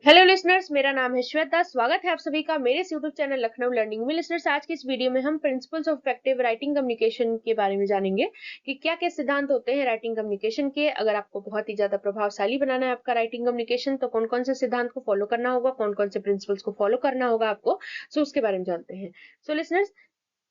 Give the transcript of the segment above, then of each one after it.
Hello listeners, मेरा नाम है श्वेता। स्वागत है आप सभी का मेरे इस यूट्यूब चैनल लखनऊ लर्निंग में। लिसनर्स, आज की इस वीडियो में हम principles of effective writing communication के बारे में जानेंगे कि क्या क्या सिद्धांत होते हैं राइटिंग कम्युनिकेशन के। अगर आपको बहुत ही ज्यादा प्रभावशाली बनाना है आपका राइटिंग कम्युनिकेशन, तो कौन कौन से सिद्धांत को फॉलो करना होगा, कौन कौन से प्रिंसिपल्स को फॉलो करना होगा आपको, सो उसके बारे में जानते हैं। सो लिसनर्स,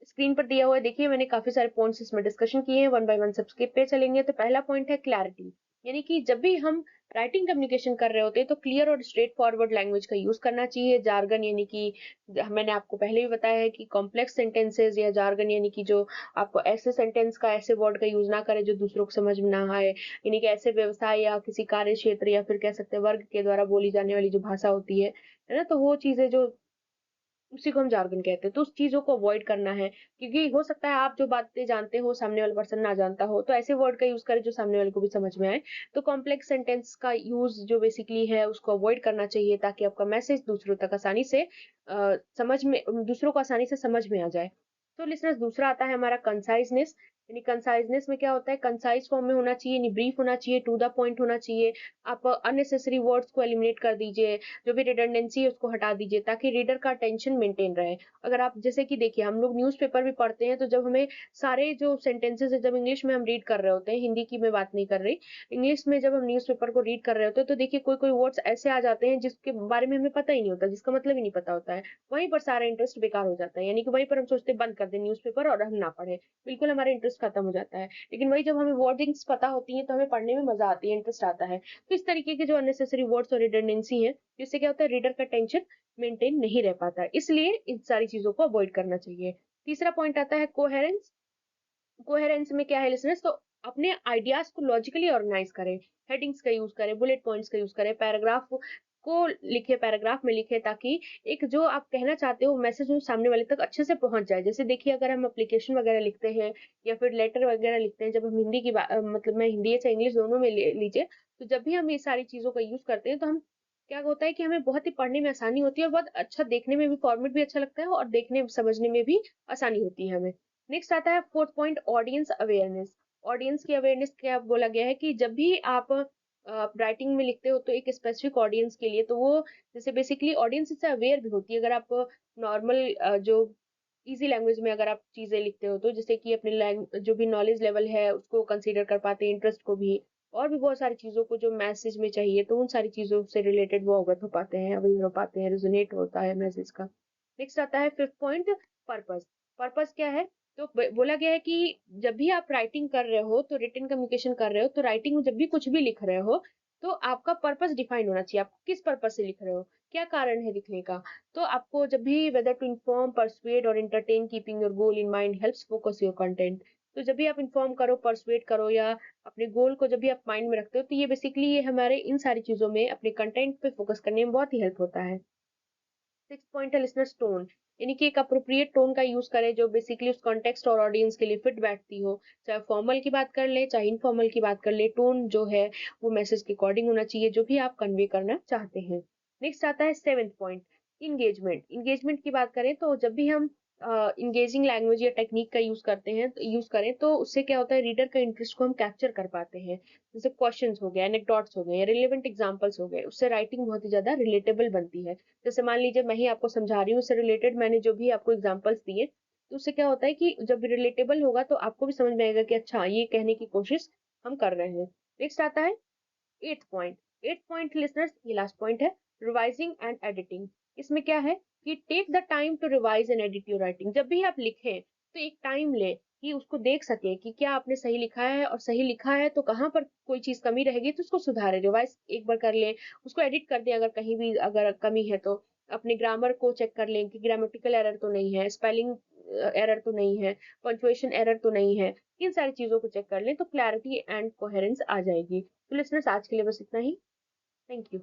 स्क्रीन पर दिया हुआ है, देखिए मैंने काफी सारे पॉइंट्स इसमें डिस्कशन किए हैं। वन बाय वन सब स्किप पे चलेंगे। तो पहला पॉइंट है क्लैरिटी, यानी कि जब भी हम राइटिंग कम्युनिकेशन कर रहे होते हैं तो क्लियर और स्ट्रेट फॉरवर्ड लैंग्वेज का यूज करना चाहिए। जार्गन यानी कि मैंने आपको पहले भी बताया है कि कॉम्प्लेक्स सेंटेंसेस या जार्गन यानी कि जो आपको ऐसे सेंटेंस का, ऐसे वर्ड का यूज ना करे जो दूसरों को समझ में ना आए, यानी कि ऐसे व्यवसाय या किसी कार्य क्षेत्र या फिर कह सकते हैं वर्ग के द्वारा बोली जाने वाली जो भाषा होती है ना, तो वो चीजें जो उसी को हम जार्गन कहते हैं। तो उस चीजों को अवॉइड करना है, क्योंकि हो सकता है आप जो बातें जानते हो सामने वाला पर्सन ना जानता हो, तो ऐसे वर्ड का यूज करें जो सामने वाले को भी समझ में आए। तो कॉम्प्लेक्स सेंटेंस का यूज जो बेसिकली है उसको अवॉइड करना चाहिए, ताकि आपका मैसेज दूसरों तक आसानी से समझ में, दूसरों को आसानी से समझ में आ जाए। तो लिसनर्स, दूसरा आता है हमारा कंसाइजनेस। यानी कंसाइजनेस में क्या होता है, कंसाइज फॉर्म में होना चाहिए, यानी ब्रीफ होना चाहिए, टू द पॉइंट होना चाहिए। आप अननेसेसरी वर्ड्स को एलिमिनेट कर दीजिए, जो भी रिडंडेंसी है उसको हटा दीजिए, ताकि रीडर का अटेंशन मेंटेन रहे। अगर आप जैसे कि देखिए, हम लोग न्यूज़पेपर भी पढ़ते हैं, तो जब हमें सारे जो सेंटेंसेस है जब इंग्लिश में हम रीड कर रहे होते हैं, हिंदी की मैं बात नहीं कर रही, इंग्लिश में जब हम न्यूज़पेपर को रीड कर रहे होते हैं, तो देखिए कोई कोई वर्ड्स ऐसे आ जाते हैं जिसके बारे में हमें पता ही नहीं होता, जिसका मतलब ही नहीं पता होता है। वहीं पर सारा इंटरेस्ट बेकार हो जाता है, यानी कि वहीं पर हम सोचते हैं बंद कर दें न्यूज़पेपर और हम ना पढ़े, बिल्कुल हमारा इंटरेस्ट खत्म हो जाता है। लेकिन वही जब हमें वर्डिंग्स पता होती है तो हमें पढ़ने में मजा आती है, इंटरेस्ट आता है। तो इस तरीके के जो अननेसेसरी वर्ड्स और रिडंडेंसी है, जिससे क्या होता है, रीडर का टेंशन मेंटेन नहीं रह पाता है, इसलिए इन सारी चीजों को अवॉइड करना चाहिए। तीसरा पॉइंट आता है कोहेरेंस। कोहेरेंस में क्या है लिसनर्स, तो अपने आइडियाज को लॉजिकली ऑर्गेनाइज करें, हेडिंग्स का यूज करें, बुलेट पॉइंट्स का यूज करें, पैराग्राफ को लिखे, पैराग्राफ में लिखे, ताकि एक जो आप कहना चाहते हो मैसेज उस सामने वाले तक अच्छे से पहुंच जाए। जैसे देखिए, अगर हम एप्लीकेशन वगैरह लिखते हैं या फिर लेटर वगैरह लिखते हैं, जब हम हिंदी की मतलब मैं हिंदी या इंग्लिश दोनों में लीजिए, तो जब भी हम ये सारी चीजों का यूज करते हैं तो हम क्या होता है कि हमें बहुत ही पढ़ने में आसानी होती है, और बहुत अच्छा देखने में भी, फॉर्मेट भी अच्छा लगता है और देखने समझने में भी आसानी होती है हमें। नेक्स्ट आता है fourth point, audience awareness. Audience की अवेयरनेस क्या बोला गया है कि जब भी आप राइटिंग में लिखते हो तो एक स्पेसिफिक ऑडियंस के लिए, तो वो जैसे बेसिकली ऑडियंस इससे अवेयर भी होती है। अगर आप नॉर्मल जो इजी लैंग्वेज में अगर आप चीजें लिखते हो, तो जैसे कि अपने जो भी नॉलेज लेवल है उसको कंसीडर कर पाते हैं, इंटरेस्ट को भी, और भी बहुत सारी चीजों को जो मैसेज में चाहिए, तो उन सारी चीजों से रिलेटेड वो अवगत हो पाते हैं, अवेयर हो पाते हैं, रेजोनेट होता है मैसेज का। नेक्स्ट आता है फिफ्थ पॉइंट, पर्पस। पर्पस क्या है, तो बोला गया है कि जब भी आप राइटिंग कर रहे हो, तो रिटन कम्युनिकेशन कर रहे हो, तो राइटिंग में जब भी कुछ भी लिख रहे हो, तो आपका पर्पस डिफाइन होना चाहिए। आप किस पर्पस से लिख रहे हो, क्या कारण है लिखने का। तो आपको जब भी वेदर टू इन्फॉर्म, परसुएड और entertain, keeping your goal in mind helps focus your content. तो जब भी आप इन्फॉर्म करो, परसुएड करो, या अपने गोल को जब भी आप माइंड में रखते हो, तो ये बेसिकली ये हमारे इन सारी चीजों में अपने कंटेंट पे फोकस करने में बहुत ही हेल्प होता है। सिक्स पॉइंट है लिसनर्स, टोन। यानी कि एक अप्रोप्रिएट टोन का यूज करें जो बेसिकली उस कॉन्टेक्स्ट और ऑडियंस के लिए फिट बैठती हो। चाहे फॉर्मल की बात कर ले, चाहे इनफॉर्मल की बात कर ले, टोन जो है वो मैसेज के अकॉर्डिंग होना चाहिए जो भी आप कन्वे करना चाहते हैं। नेक्स्ट आता है सेवेंथ पॉइंट, इंगेजमेंट। इंगेजमेंट की बात करें तो जब भी हम इंगेजिंग लैंग्वेज या टेक्निक का यूज करते हैं, यूज करें, तो उससे क्या होता है, रीडर का इंटरेस्ट को हम कैप्चर कर पाते हैं। जैसे क्वेश्चंस हो गए, एनेक्डोट्स हो गए, या रिलेवेंट एग्जांपल्स हो गए, उससे राइटिंग बहुत ही ज्यादा रिलेटेबल बनती है। जैसे मान लीजिए मैं ही आपको समझा रही हूँ, उससे रिलेटेड मैंने जो भी आपको एग्जांपल्स दिए, तो उससे क्या होता है कि जब रिलेटेबल होगा तो आपको भी समझ में आएगा कि अच्छा, ये कहने की कोशिश हम कर रहे हैं। नेक्स्ट आता है eight point. Eight point listeners, ये लास्ट पॉइंट है, रिवाइजिंग एंड एडिटिंग। इसमें क्या है कि take the time to revise and edit your writing. जब भी आप लिखें तो एक टाइम ले कि उसको देख सके कि क्या आपने सही लिखा है, और सही लिखा है तो कहाँ पर कोई चीज कमी रहेगी तो उसको सुधारे, रिवाइज एक बार कर लें, उसको एडिट कर दें अगर कहीं भी अगर कमी है तो। अपने ग्रामर को चेक कर लें कि ग्रामेटिकल एरर तो नहीं है, स्पेलिंग एरर तो नहीं है, पंक्चुएशन एरर तो नहीं है। इन सारी चीजों को चेक कर लें तो क्लैरिटी एंड कोहेरेंस आ जाएगी। तो लिसनर्स, आज के लिए बस इतना ही। Thank you.